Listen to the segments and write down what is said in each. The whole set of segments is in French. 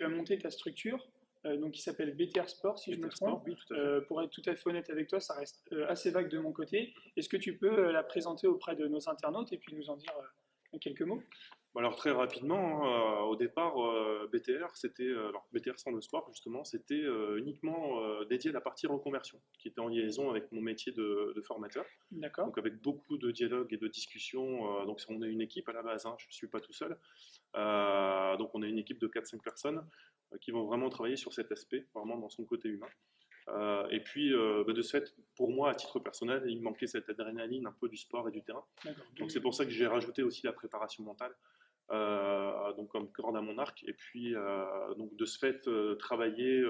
tu as monté ta structure, donc qui s'appelle BTR Sport, si je me BTR Sport, trompe. oui, tout à fait. Pour être tout à fait honnête avec toi, ça reste assez vague de mon côté. Est-ce que tu peux la présenter auprès de nos internautes et puis nous en dire quelques mots? Bon, alors très rapidement, hein, au départ, BTR, alors BTR sans le sport justement, c'était uniquement dédié à la partie reconversion, qui était en liaison avec mon métier de formateur. D'accord. Donc avec beaucoup de dialogues et de discussions. Donc on est une équipe à la base, hein, je ne suis pas tout seul. Donc on est une équipe de 4-5 personnes qui vont vraiment travailler sur cet aspect, vraiment dans son côté humain. Et puis de ce fait, pour moi, à titre personnel, il me manquait cette adrénaline un peu du sport et du terrain. D'accord. Donc c'est pour ça que j'ai rajouté aussi la préparation mentale, donc comme corde à mon arc. Et puis donc de ce fait, travailler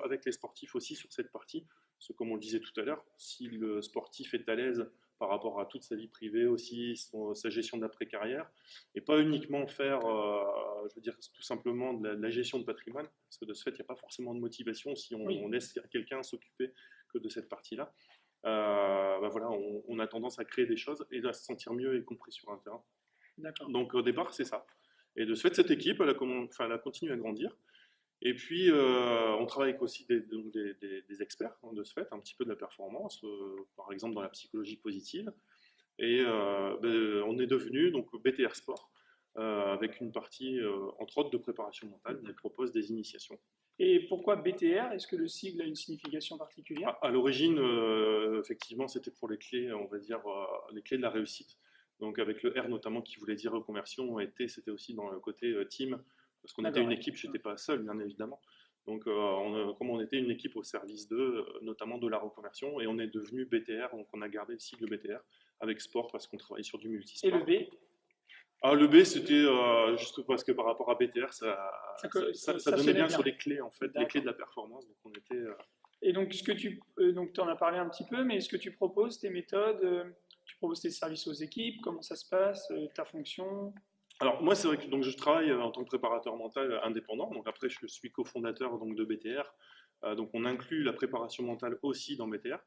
avec les sportifs aussi sur cette partie. Parce que comme on le disait tout à l'heure, si le sportif est à l'aise par rapport à toute sa vie privée aussi, sa gestion d'après-carrière, et pas uniquement faire, je veux dire, tout simplement de la gestion de patrimoine, parce que de ce fait, il n'y a pas forcément de motivation si Oui, on laisse quelqu'un s'occuper que de cette partie-là. Bah voilà, on a tendance à créer des choses et à se sentir mieux et compris sur un terrain. d'accord. Donc au départ, c'est ça. Et de ce fait, cette équipe, elle a continué à grandir. Et puis, on travaille avec aussi des experts, hein, de ce fait, un petit peu de la performance, par exemple dans la psychologie positive. Et on est devenu donc BTR Sport, avec une partie, entre autres, de préparation mentale. On propose des initiations. Et pourquoi BTR? Est-ce que le sigle a une signification particulière? À l'origine, effectivement, c'était pour les clés, on va dire, les clés de la réussite. Donc avec le R notamment qui voulait dire reconversion, et T c'était aussi dans le côté team, parce qu'on était D'accord, une ouais. équipe, je n'étais pas seul bien évidemment. Donc comme on était une équipe au service d'eux, notamment de la reconversion, et on est devenu BTR, donc on a gardé le sigle BTR avec sport parce qu'on travaille sur du Et le multisport. B? Ah, le B c'était juste parce que par rapport à BTR, ça Ça donnait sonnait bien bien. sur les clés en fait, les clés D'accord. de la performance. Donc on était Et donc, donc, tu en as parlé un petit peu, mais est-ce que tu proposes tes méthodes, tu proposes tes services aux équipes, comment ça se passe, ta fonction? Alors moi c'est vrai que donc je travaille en tant que préparateur mental indépendant. Donc après je suis cofondateur donc de BTR. Donc on inclut la préparation mentale aussi dans BTR.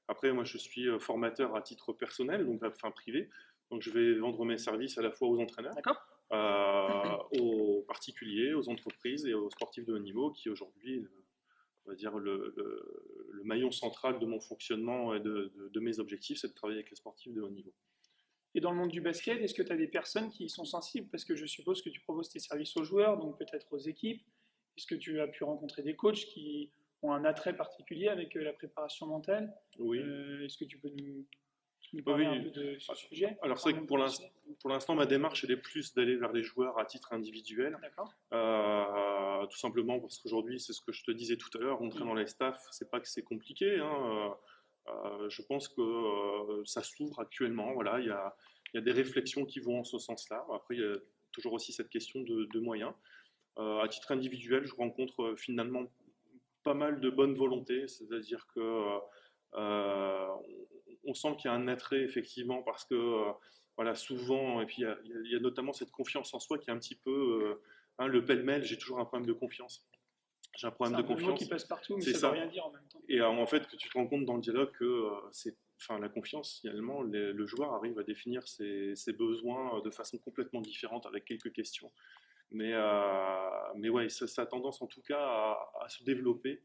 Après moi je suis formateur à titre personnel, donc enfin privé. Donc je vais vendre mes services à la fois aux entraîneurs, D'accord? aux particuliers, aux entreprises et aux sportifs de haut niveau qui aujourd'hui, on va dire le maillon central de mon fonctionnement et de mes objectifs, c'est de travailler avec les sportifs de haut niveau. Et dans le monde du basket, est-ce que tu as des personnes qui y sont sensibles? Parce que je suppose que tu proposes tes services aux joueurs, donc peut-être aux équipes. Est-ce que tu as pu rencontrer des coachs qui ont un attrait particulier avec la préparation mentale? Oui, Est-ce que tu peux nous oui, parler un peu oui. de ce sujet? Alors c'est Enfin, vrai que nous positionner. pour l'instant, ma démarche, elle est plus d'aller vers les joueurs à titre individuel. D'accord? Tout simplement parce qu'aujourd'hui, c'est ce que je te disais tout à l'heure, rentrer Oui. dans les staffs, c'est pas que c'est compliqué, hein. Je pense que ça s'ouvre actuellement. Voilà, il y a des réflexions qui vont en ce sens-là. Après, il y a toujours aussi cette question de moyens. À titre individuel, je rencontre finalement pas mal de bonne volonté, c'est-à-dire que euh, on sent qu'il y a un attrait effectivement parce que voilà souvent et puis il y a notamment cette confiance en soi qui est un petit peu hein, le pêle-mêle. J'ai toujours un problème de confiance. J'ai un C'est problème de un peu le mot qui confiance, passe partout, mais c'est ça veut ça. rien dire en même temps. Et en fait que tu te rends compte dans le dialogue que c'est enfin la confiance finalement le joueur arrive à définir ses besoins de façon complètement différente avec quelques questions. Mais ouais, ça a tendance en tout cas à se développer.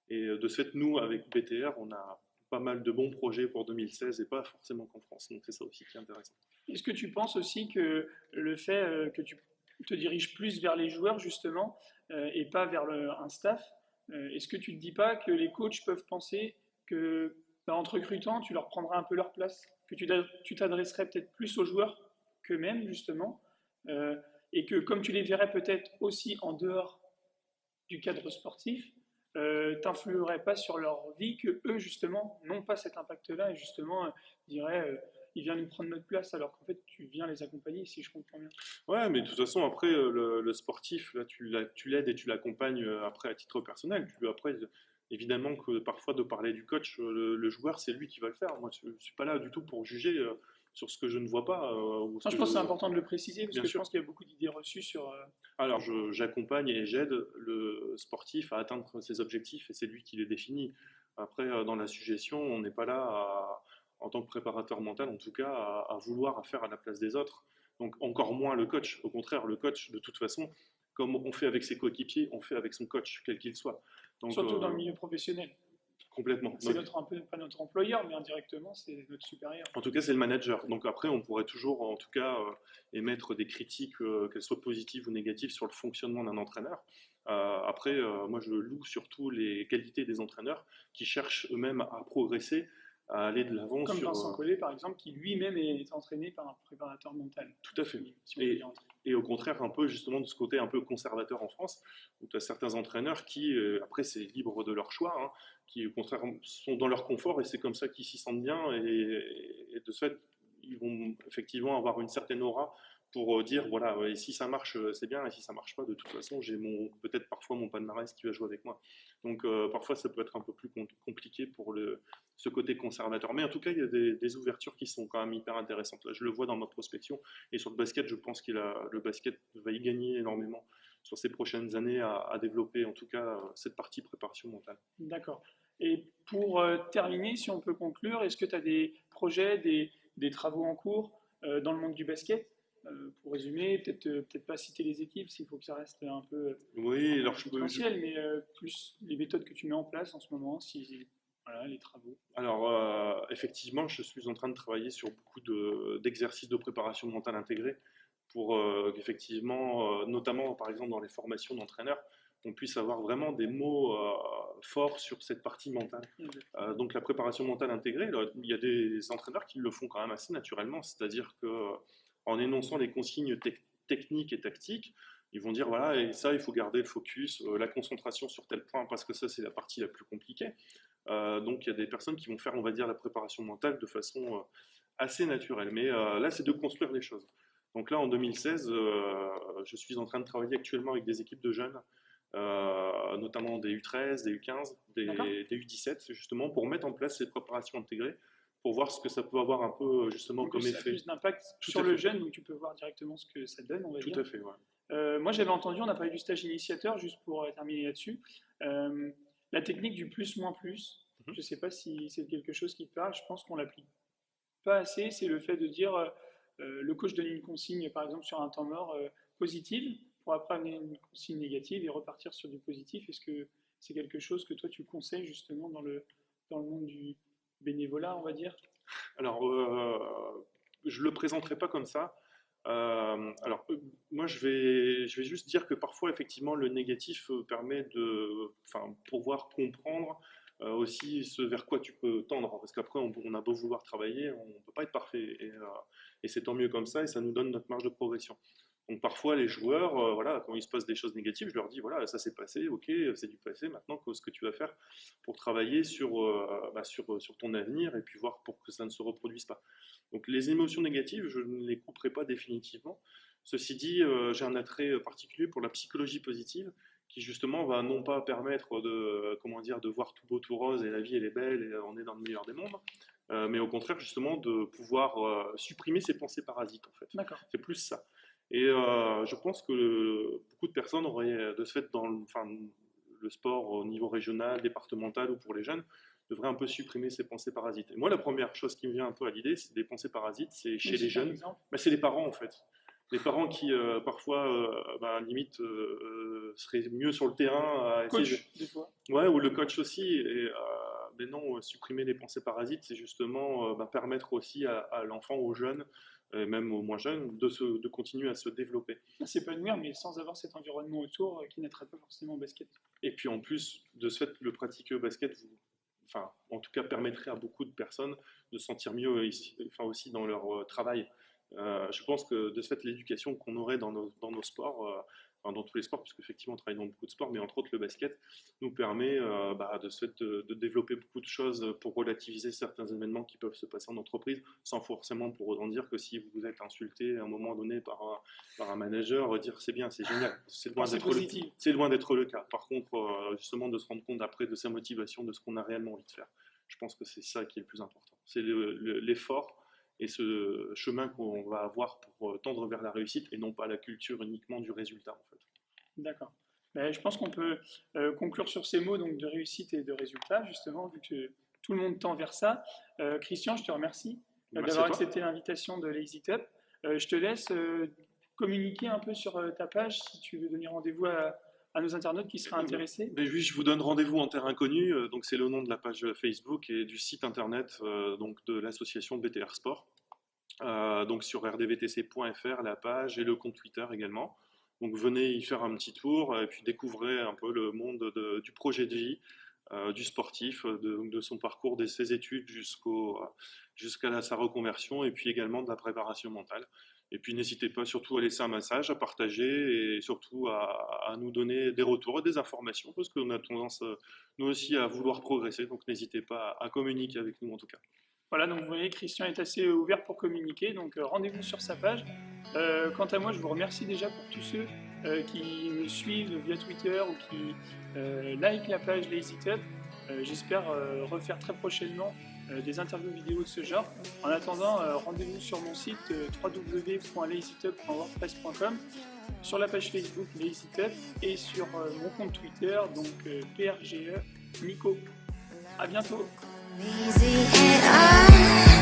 Et de ce fait, nous, avec BTR, on a pas mal de bons projets pour 2016 et pas forcément qu'en France. Donc c'est ça aussi qui est intéressant. Est-ce que tu penses aussi que le fait que tu te diriges plus vers les joueurs, justement, et pas vers un staff, est-ce que tu ne te dis pas que les coachs peuvent penser que, bah, en te recrutant, tu leur prendras un peu leur place, que tu t'adresserais peut-être plus aux joueurs qu'eux-mêmes, justement, euh, et que comme tu les verrais peut-être aussi en dehors du cadre sportif, t'influerait pas sur leur vie, que eux justement n'ont pas cet impact-là et justement diraient il vient nous prendre notre place alors qu'en fait tu viens les accompagner si je comprends bien. Ouais, mais de toute façon, après, le sportif, là, tu l'aides et tu l'accompagnes après à titre personnel. Après, évidemment que parfois, de parler du coach, le joueur, c'est lui qui va le faire. Moi, je ne suis pas là du tout pour juger sur ce que je ne vois pas ou ce Non, je que pense je... que c'est important de le préciser parce Bien que je sûr. pense qu'il y a beaucoup d'idées reçues sur. Alors, j'accompagne et j'aide le sportif à atteindre ses objectifs et c'est lui qui les définit. Après, dans la suggestion, on n'est pas là, en tant que préparateur mental, en tout cas, à vouloir à faire à la place des autres. Donc, encore moins le coach. Au contraire, le coach, de toute façon, comme on fait avec ses coéquipiers, on fait avec son coach, quel qu'il soit. Donc, Surtout dans le milieu professionnel. complètement. C'est un peu, pas notre employeur, mais indirectement, c'est notre supérieur. En tout cas, c'est le manager. Donc après, on pourrait toujours, en tout cas, émettre des critiques, qu'elles soient positives ou négatives, sur le fonctionnement d'un entraîneur. Après, moi, je loue surtout les qualités des entraîneurs qui cherchent eux-mêmes à progresser, à aller de l'avant Comme sur... Vincent Collet, par exemple, qui lui-même est entraîné par un préparateur mental. Tout à fait. Si on peut dire Et au contraire, un peu justement de ce côté un peu conservateur en France, où tu as certains entraîneurs qui, après c'est libre de leur choix, hein, qui au contraire sont dans leur confort et c'est comme ça qu'ils s'y sentent bien et de ce fait, ils vont effectivement avoir une certaine aura pour dire voilà, et si ça marche, c'est bien, et si ça marche pas, de toute façon, j'ai peut-être parfois mon palmarès qui va jouer avec moi. Donc parfois, ça peut être un peu plus compliqué pour ce côté conservateur. Mais en tout cas, il y a des ouvertures qui sont quand même hyper intéressantes. Là, je le vois dans ma prospection. Et sur le basket, je pense que le basket va y gagner énormément sur ces prochaines années à développer, en tout cas, cette partie préparation mentale. D'accord. Et pour terminer, si on peut conclure, est-ce que tu as des projets, des travaux en cours dans le monde du basket? Pour résumer, peut-être pas citer les équipes, s'il faut que ça reste un peu Oui, alors confidentiel, mais plus les méthodes que tu mets en place en ce moment, si, voilà, les travaux. alors, effectivement, je suis en train de travailler sur beaucoup d'exercices de préparation mentale intégrés pour qu'effectivement, notamment par exemple dans les formations d'entraîneurs, on puisse avoir vraiment des mots forts sur cette partie mentale. Donc la préparation mentale intégrée, là, il y a des entraîneurs qui le font quand même assez naturellement, c'est-à-dire que en énonçant les consignes techniques et tactiques, ils vont dire voilà, et ça, il faut garder le focus, la concentration sur tel point, parce que ça, c'est la partie la plus compliquée. Donc il y a des personnes qui vont faire, on va dire, la préparation mentale de façon assez naturelle. Mais là, c'est de construire les choses. Donc là, en 2016, je suis en train de travailler actuellement avec des équipes de jeunes, notamment des U13, des U15, des U17, justement, pour mettre en place ces préparations intégrées, pour voir ce que ça peut avoir un peu, justement, Donc comme ça a effet. plus d'impact sur le jeune, donc tu peux voir directement ce que ça donne, on va Tout dire. à fait, ouais. Moi, j'avais entendu, on a parlé du stage initiateur, juste pour terminer là-dessus. La technique du plus moins plus, je ne sais pas si c'est quelque chose qui te parle, je pense qu'on l'applique pas assez, c'est le fait de dire le coach donne une consigne, par exemple, sur un temps mort positive, pour après amener une consigne négative et repartir sur du positif. Est-ce que c'est quelque chose que toi tu conseilles justement dans le monde du bénévolat, on va dire? Alors, je ne le présenterai pas comme ça. Alors, moi, je vais juste dire que parfois, effectivement, le négatif permet de pouvoir comprendre aussi ce vers quoi tu peux tendre. Parce qu'après, on a beau vouloir travailler, on ne peut pas être parfait. Et c'est tant mieux comme ça, et ça nous donne notre marge de progression. Donc parfois, les joueurs, voilà, quand il se passe des choses négatives, je leur dis, voilà, ça s'est passé, ok, c'est du passé, maintenant, ce que tu vas faire pour travailler sur ton avenir et puis voir pour que ça ne se reproduise pas. Donc les émotions négatives, je ne les couperai pas définitivement. Ceci dit, j'ai un attrait particulier pour la psychologie positive qui justement va non pas permettre comment dire, de voir tout beau, tout rose et la vie elle est belle et on est dans le meilleur des mondes, mais au contraire justement de pouvoir supprimer ces pensées parasites en fait. D'accord. C'est plus ça. Et je pense que beaucoup de personnes auraient, de ce fait, le sport au niveau régional, départemental ou pour les jeunes, devrait un peu supprimer ces pensées parasites. Et moi, la première chose qui me vient un peu à l'idée, c'est des pensées parasites, c'est chez les jeunes, mais c'est les parents en fait. Les parents qui parfois, limite, seraient mieux sur le terrain à essayer Coach, des fois. Ouais, ou le coach aussi. Et, mais non, supprimer les pensées parasites, c'est justement permettre aussi à l'enfant, aux jeunes, et même aux moins jeunes, de continuer à se développer. C'est pas de nuire, mais sans avoir cet environnement autour qui n'aiderait pas forcément au basket. Et puis en plus, de ce fait, le pratiquer au basket, en tout cas, permettrait à beaucoup de personnes de se sentir mieux ici, aussi dans leur travail. Je pense que de ce fait, l'éducation qu'on aurait dans nos sports, dans tous les sports, puisque effectivement on travaille dans beaucoup de sports, mais entre autres le basket, nous permet de ce fait de développer beaucoup de choses pour relativiser certains événements qui peuvent se passer en entreprise, sans forcément pour autant dire que si vous êtes insulté à un moment donné par un manager, dire c'est bien, c'est génial. C'est loin d'être le cas. Par contre, justement de se rendre compte après de sa motivation, de ce qu'on a réellement envie de faire. Je pense que c'est ça qui est le plus important. C'est l'effort et ce chemin qu'on va avoir pour tendre vers la réussite et non pas la culture uniquement du résultat en fait. D'accord. Ben, je pense qu'on peut conclure sur ces mots donc, de réussite et de résultat, justement, vu que tout le monde tend vers ça. Christian, je te remercie d'avoir accepté l'invitation de l'Easy Cup. Je te laisse communiquer un peu sur ta page si tu veux donner rendez-vous à nos internautes qui seraient intéressés. Mais oui, je vous donne rendez-vous en terre inconnue. Donc c'est le nom de la page Facebook et du site internet donc de l'association BTR Sport. Donc sur rdvtc.fr la page et le compte Twitter également. Donc venez y faire un petit tour et puis découvrez un peu le monde du projet de vie du sportif, de son parcours, de ses études jusqu'à sa reconversion et puis également de la préparation mentale. Et puis n'hésitez pas surtout à laisser un message, à partager et surtout à nous donner des retours et des informations parce qu'on a tendance nous aussi à vouloir progresser. Donc n'hésitez pas à communiquer avec nous en tout cas. Voilà, donc vous voyez, Christian est assez ouvert pour communiquer, donc rendez-vous sur sa page. Quant à moi, je vous remercie déjà pour tous ceux qui me suivent via Twitter ou qui like la page Lazy Up. J'espère refaire très prochainement des interviews vidéo de ce genre. En attendant, rendez-vous sur mon site www.lazytub.wordpress.com, sur la page Facebook Lazy Up et sur mon compte Twitter, donc PRGE Nico. À bientôt. Easy and I